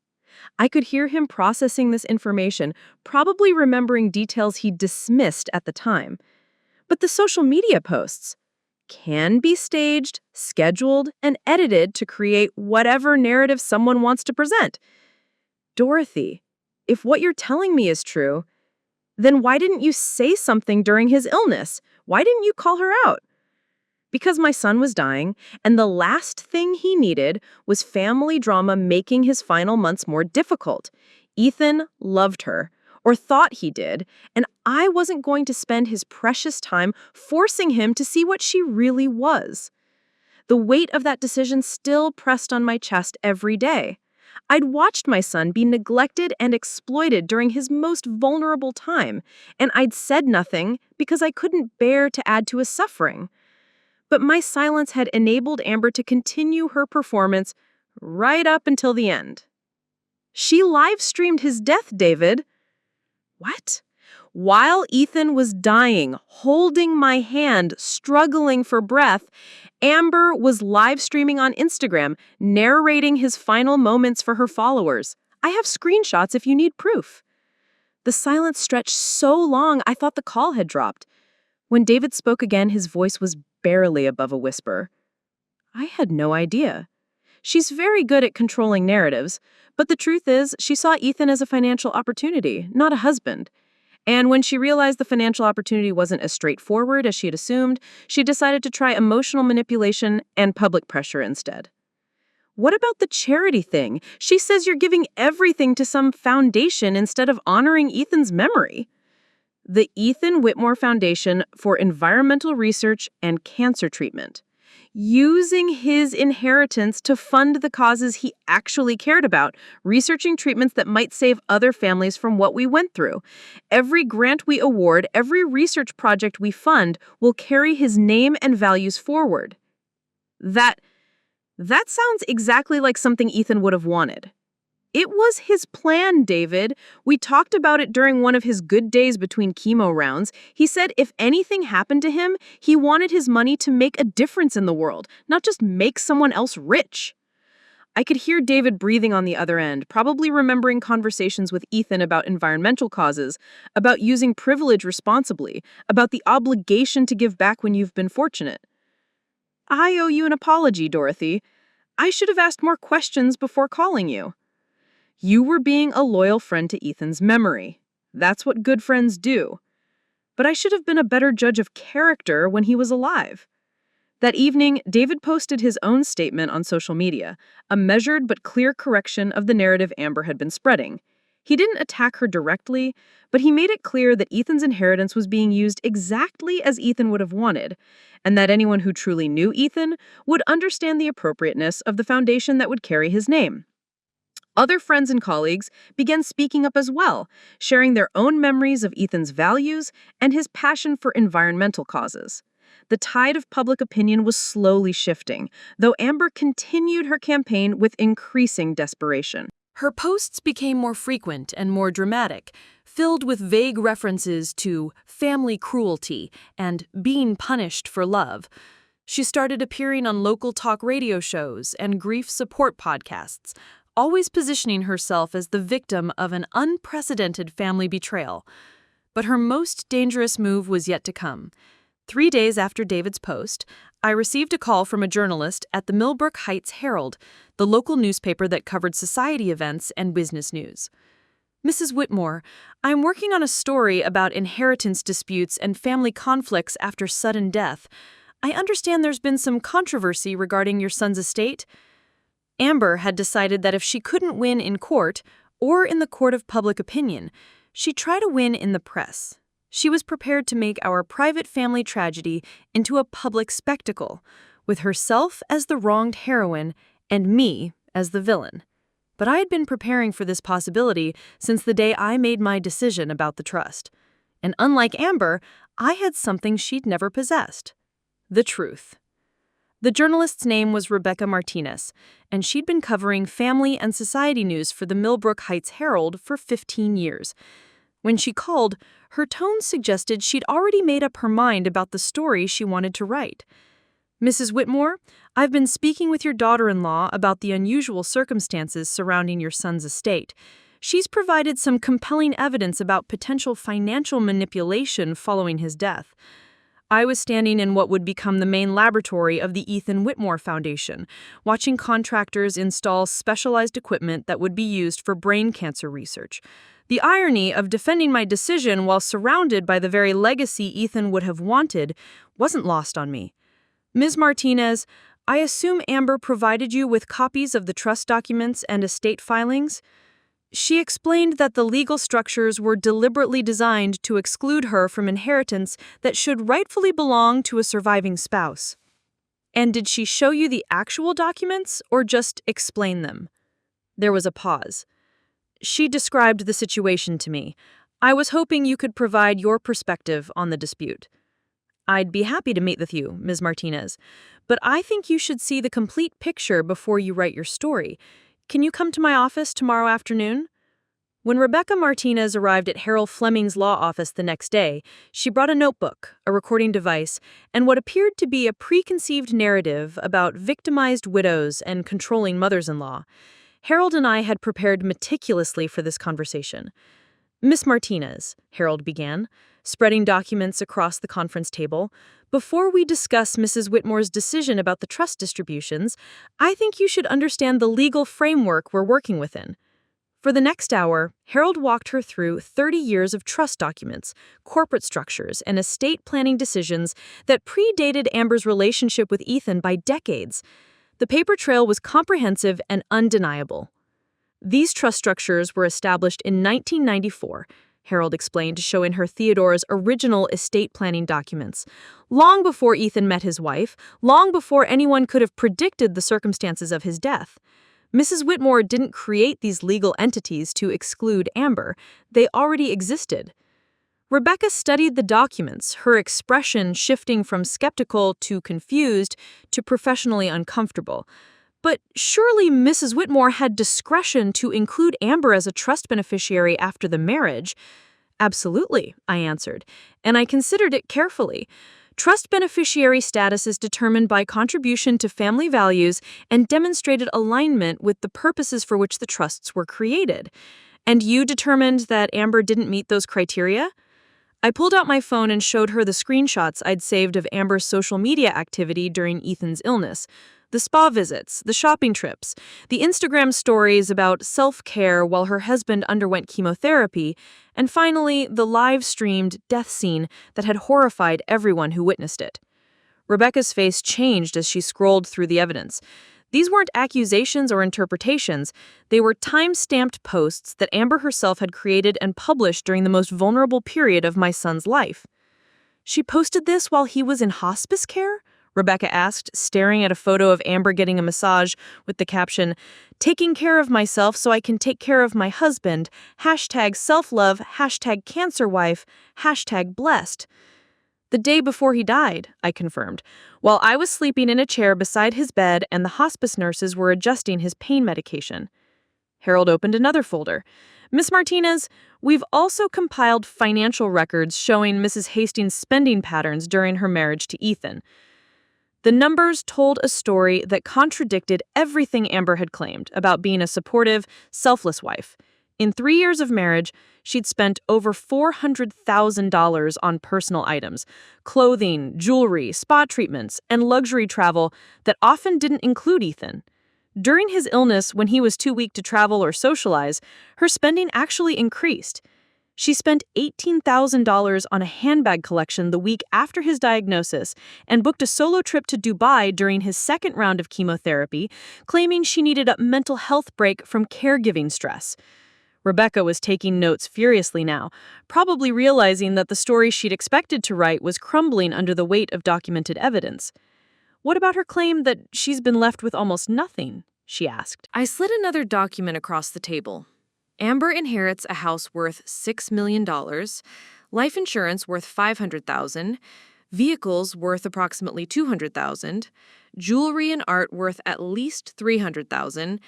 I could hear him processing this information, probably remembering details he dismissed at the time. But the social media posts can be staged, scheduled, and edited to create whatever narrative someone wants to present. Dorothy, if what you're telling me is true, then why didn't you say something during his illness? Why didn't you call her out? Because my son was dying, and the last thing he needed was family drama making his final months more difficult. Ethan loved her, or thought he did, and I wasn't going to spend his precious time forcing him to see what she really was. The weight of that decision still pressed on my chest every day. I'd watched my son be neglected and exploited during his most vulnerable time, and I'd said nothing because I couldn't bear to add to his suffering. But my silence had enabled Amber to continue her performance right up until the end. She live-streamed his death, David. What? While Ethan was dying, holding my hand, struggling for breath, Amber was live-streaming on Instagram, narrating his final moments for her followers. I have screenshots if you need proof. The silence stretched so long I thought the call had dropped. When David spoke again, his voice was barely above a whisper. I had no idea. She's very good at controlling narratives, but the truth is, she saw Ethan as a financial opportunity, not a husband. And when she realized the financial opportunity wasn't as straightforward as she had assumed, she decided to try emotional manipulation and public pressure instead. What about the charity thing? She says you're giving everything to some foundation instead of honoring Ethan's memory. The Ethan Whitmore Foundation for Environmental Research and Cancer Treatment, using his inheritance to fund the causes he actually cared about, researching treatments that might save other families from what we went through. Every grant we award, every research project we fund will carry his name and values forward. That sounds exactly like something Ethan would have wanted. It was his plan, David. We talked about it during one of his good days between chemo rounds. He said if anything happened to him, he wanted his money to make a difference in the world, not just make someone else rich. I could hear David breathing on the other end, probably remembering conversations with Ethan about environmental causes, about using privilege responsibly, about the obligation to give back when you've been fortunate. I owe you an apology, Dorothy. I should have asked more questions before calling you. You were being a loyal friend to Ethan's memory. That's what good friends do. But I should have been a better judge of character when he was alive. That evening, David posted his own statement on social media, a measured but clear correction of the narrative Amber had been spreading. He didn't attack her directly, but he made it clear that Ethan's inheritance was being used exactly as Ethan would have wanted, and that anyone who truly knew Ethan would understand the appropriateness of the foundation that would carry his name. Other friends and colleagues began speaking up as well, sharing their own memories of Ethan's values and his passion for environmental causes. The tide of public opinion was slowly shifting, though Amber continued her campaign with increasing desperation. Her posts became more frequent and more dramatic, filled with vague references to family cruelty and being punished for love. She started appearing on local talk radio shows and grief support podcasts, always positioning herself as the victim of an unprecedented family betrayal. But her most dangerous move was yet to come. 3 days after David's post, I received a call from a journalist at the Millbrook Heights Herald, the local newspaper that covered society events and business news. Mrs. Whitmore, I'm working on a story about inheritance disputes and family conflicts after sudden death. I understand there's been some controversy regarding your son's estate. Amber had decided that if she couldn't win in court, or in the court of public opinion, she'd try to win in the press. She was prepared to make our private family tragedy into a public spectacle, with herself as the wronged heroine and me as the villain. But I had been preparing for this possibility since the day I made my decision about the trust. And unlike Amber, I had something she'd never possessed: the truth. The journalist's name was Rebecca Martinez, and she'd been covering family and society news for the Millbrook Heights Herald for 15 years. When she called, her tone suggested she'd already made up her mind about the story she wanted to write. "Mrs. Whitmore, I've been speaking with your daughter-in-law about the unusual circumstances surrounding your son's estate. She's provided some compelling evidence about potential financial manipulation following his death. I was standing in what would become the main laboratory of the Ethan Whitmore Foundation, watching contractors install specialized equipment that would be used for brain cancer research. The irony of defending my decision while surrounded by the very legacy Ethan would have wanted wasn't lost on me. Ms. Martinez, I assume Amber provided you with copies of the trust documents and estate filings?" She explained that the legal structures were deliberately designed to exclude her from inheritance that should rightfully belong to a surviving spouse. "And did she show you the actual documents or just explain them?" There was a pause. "She described the situation to me. I was hoping you could provide your perspective on the dispute." "I'd be happy to meet with you, Ms. Martinez, but I think you should see the complete picture before you write your story. Can you come to my office tomorrow afternoon?" When Rebecca Martinez arrived at Harold Fleming's law office the next day, she brought a notebook, a recording device, and what appeared to be a preconceived narrative about victimized widows and controlling mothers-in-law. Harold and I had prepared meticulously for this conversation. "Miss Martinez," Harold began, spreading documents across the conference table, "before we discuss Mrs. Whitmore's decision about the trust distributions, I think you should understand the legal framework we're working within." For the next hour, Harold walked her through 30 years of trust documents, corporate structures, and estate planning decisions that predated Amber's relationship with Ethan by decades. The paper trail was comprehensive and undeniable. "These trust structures were established in 1994, Harold explained, showing her Theodore's original estate planning documents. "Long before Ethan met his wife, long before anyone could have predicted the circumstances of his death. Mrs. Whitmore didn't create these legal entities to exclude Amber. They already existed." Rebecca studied the documents, her expression shifting from skeptical to confused to professionally uncomfortable. "But surely Mrs. Whitmore had discretion to include Amber as a trust beneficiary after the marriage." "Absolutely," I answered, "and I considered it carefully. Trust beneficiary status is determined by contribution to family values and demonstrated alignment with the purposes for which the trusts were created. And you determined that Amber didn't meet those criteria?" I pulled out my phone and showed her the screenshots I'd saved of Amber's social media activity during Ethan's illness. The spa visits, the shopping trips, the Instagram stories about self-care while her husband underwent chemotherapy, and finally, the live-streamed death scene that had horrified everyone who witnessed it. Rebecca's face changed as she scrolled through the evidence. These weren't accusations or interpretations. They were time-stamped posts that Amber herself had created and published during the most vulnerable period of my son's life. "She posted this while he was in hospice care?" Rebecca asked, staring at a photo of Amber getting a massage with the caption, "Taking care of myself so I can take care of my husband, #self-love, #cancerwife, #blessed. "The day before he died," I confirmed, "while I was sleeping in a chair beside his bed and the hospice nurses were adjusting his pain medication." Harold opened another folder. "Miss Martinez, we've also compiled financial records showing Mrs. Hastings' spending patterns during her marriage to Ethan." The numbers told a story that contradicted everything Amber had claimed about being a supportive, selfless wife. In 3 years of marriage, she'd spent over $400,000 on personal items, clothing, jewelry, spa treatments, and luxury travel that often didn't include Ethan. During his illness, when he was too weak to travel or socialize, her spending actually increased. She spent $18,000 on a handbag collection the week after his diagnosis and booked a solo trip to Dubai during his second round of chemotherapy, claiming she needed a mental health break from caregiving stress. Rebecca was taking notes furiously now, probably realizing that the story she'd expected to write was crumbling under the weight of documented evidence. "What about her claim that she's been left with almost nothing?" she asked. I slid another document across the table. "Amber inherits a house worth $6 million, life insurance worth $500,000, vehicles worth approximately $200,000, jewelry and art worth at least $300,000,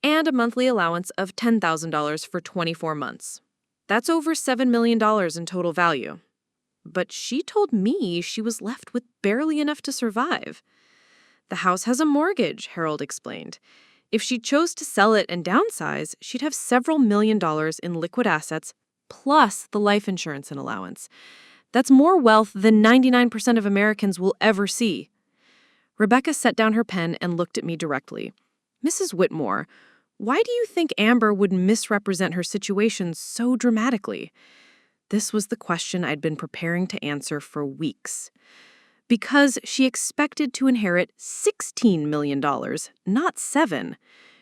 and a monthly allowance of $10,000 for 24 months. That's over $7 million in total value. But she told me she was left with barely enough to survive. The house has a mortgage, Harold explained. If she chose to sell it and downsize, she'd have several $1,000,000 in liquid assets, plus the life insurance and allowance. That's more wealth than 99% of Americans will ever see. Rebecca set down her pen and looked at me directly. Mrs. Whitmore, why do you think Amber would misrepresent her situation so dramatically? This was the question I'd been preparing to answer for weeks. Because she expected to inherit $16 million, not $7.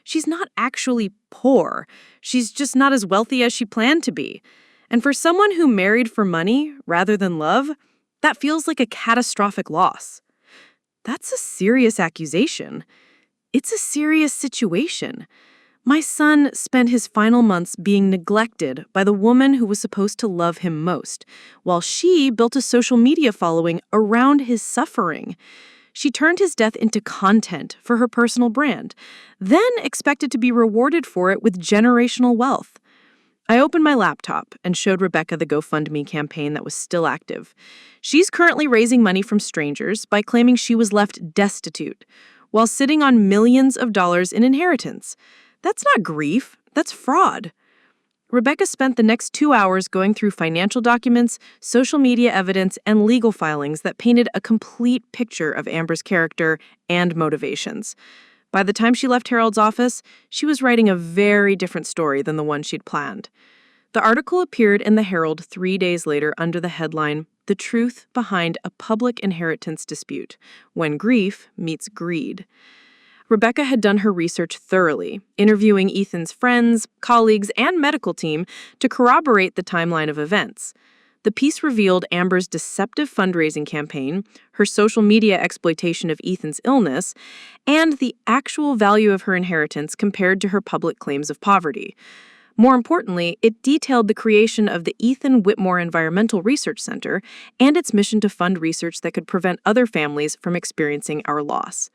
She's not actually poor. She's just not as wealthy as she planned to be. And for someone who married for money rather than love, that feels like a catastrophic loss. That's a serious accusation. It's a serious situation. My son spent his final months being neglected by the woman who was supposed to love him most, while she built a social media following around his suffering. She turned his death into content for her personal brand, then expected to be rewarded for it with generational wealth. I opened my laptop and showed Rebecca the GoFundMe campaign that was still active. She's currently raising money from strangers by claiming she was left destitute, while sitting on millions of dollars in inheritance. That's not grief, that's fraud. Rebecca spent the next 2 hours going through financial documents, social media evidence, and legal filings that painted a complete picture of Amber's character and motivations. By the time she left Harold's office, she was writing a very different story than the one she'd planned. The article appeared in the Herald 3 days later under the headline, "The Truth Behind a Public Inheritance Dispute, When Grief Meets Greed." Rebecca had done her research thoroughly, interviewing Ethan's friends, colleagues, and medical team to corroborate the timeline of events. The piece revealed Amber's deceptive fundraising campaign, her social media exploitation of Ethan's illness, and the actual value of her inheritance compared to her public claims of poverty. More importantly, it detailed the creation of the Ethan Whitmore Environmental Research Center and its mission to fund research that could prevent other families from experiencing our loss.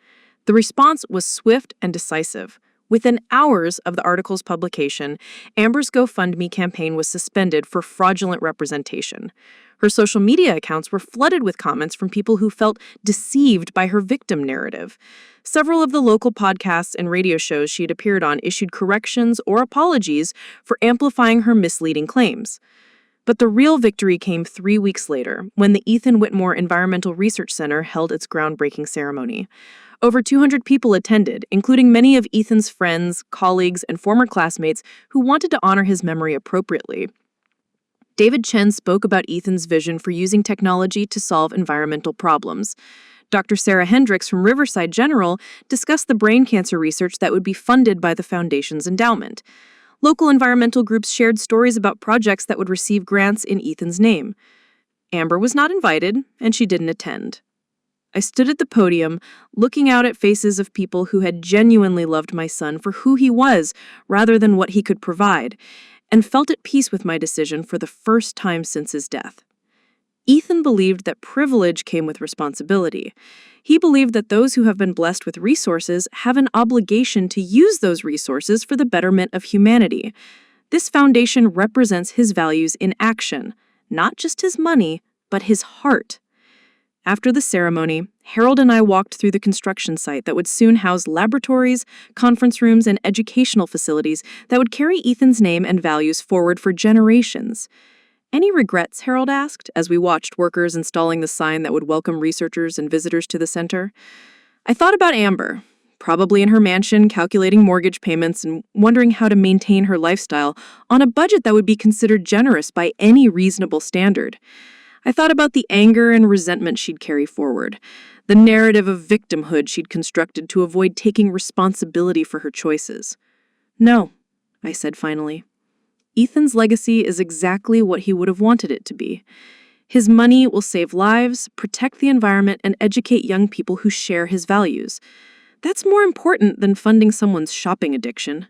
The response was swift and decisive. Within hours of the article's publication, Amber's GoFundMe campaign was suspended for fraudulent representation. Her social media accounts were flooded with comments from people who felt deceived by her victim narrative. Several of the local podcasts and radio shows she had appeared on issued corrections or apologies for amplifying her misleading claims. But the real victory came 3 weeks later, when the Ethan Whitmore Environmental Research Center held its groundbreaking ceremony. Over 200 people attended, including many of Ethan's friends, colleagues, and former classmates who wanted to honor his memory appropriately. David Chen spoke about Ethan's vision for using technology to solve environmental problems. Dr. Sarah Hendricks from Riverside General discussed the brain cancer research that would be funded by the foundation's endowment. Local environmental groups shared stories about projects that would receive grants in Ethan's name. Amber was not invited, and she didn't attend. I stood at the podium, looking out at faces of people who had genuinely loved my son for who he was rather than what he could provide, and felt at peace with my decision for the first time since his death. Ethan believed that privilege came with responsibility. He believed that those who have been blessed with resources have an obligation to use those resources for the betterment of humanity. This foundation represents his values in action, not just his money, but his heart. After the ceremony, Harold and I walked through the construction site that would soon house laboratories, conference rooms, and educational facilities that would carry Ethan's name and values forward for generations. "Any regrets?" Harold asked, as we watched workers installing the sign that would welcome researchers and visitors to the center. I thought about Amber, probably in her mansion calculating mortgage payments and wondering how to maintain her lifestyle on a budget that would be considered generous by any reasonable standard. I thought about the anger and resentment she'd carry forward, the narrative of victimhood she'd constructed to avoid taking responsibility for her choices. "No," I said finally. "Ethan's legacy is exactly what he would have wanted it to be. His money will save lives, protect the environment, and educate young people who share his values. That's more important than funding someone's shopping addiction."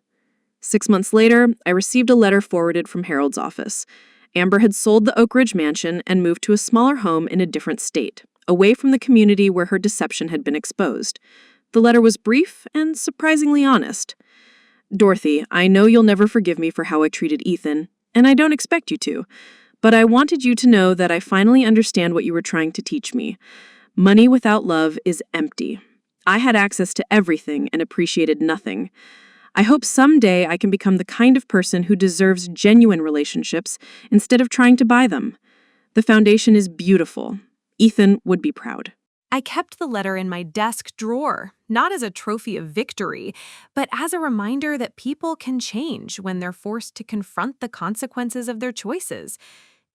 6 months later, I received a letter forwarded from Harold's office. Amber had sold the Oak Ridge mansion and moved to a smaller home in a different state, away from the community where her deception had been exposed. The letter was brief and surprisingly honest. Dorothy, I know you'll never forgive me for how I treated Ethan, and I don't expect you to, but I wanted you to know that I finally understand what you were trying to teach me. Money without love is empty. I had access to everything and appreciated nothing. I hope someday I can become the kind of person who deserves genuine relationships instead of trying to buy them. The foundation is beautiful. Ethan would be proud. I kept the letter in my desk drawer, not as a trophy of victory, but as a reminder that people can change when they're forced to confront the consequences of their choices.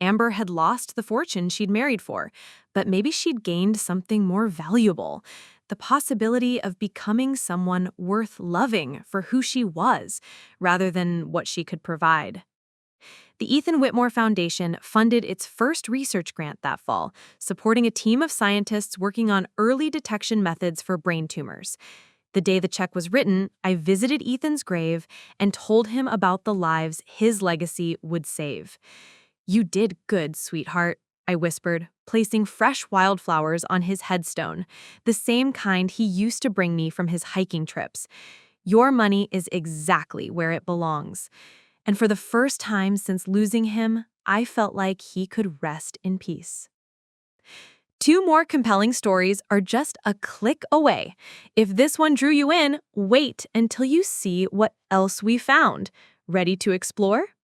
Amber had lost the fortune she'd married for, but maybe she'd gained something more valuable, the possibility of becoming someone worth loving for who she was, rather than what she could provide. The Ethan Whitmore Foundation funded its first research grant that fall, supporting a team of scientists working on early detection methods for brain tumors. The day the check was written, I visited Ethan's grave and told him about the lives his legacy would save. "You did good, sweetheart," I whispered, placing fresh wildflowers on his headstone, the same kind he used to bring me from his hiking trips. "Your money is exactly where it belongs." And for the first time since losing him, I felt like he could rest in peace. 2 more compelling stories are just a click away. If this one drew you in, wait until you see what else we found. Ready to explore?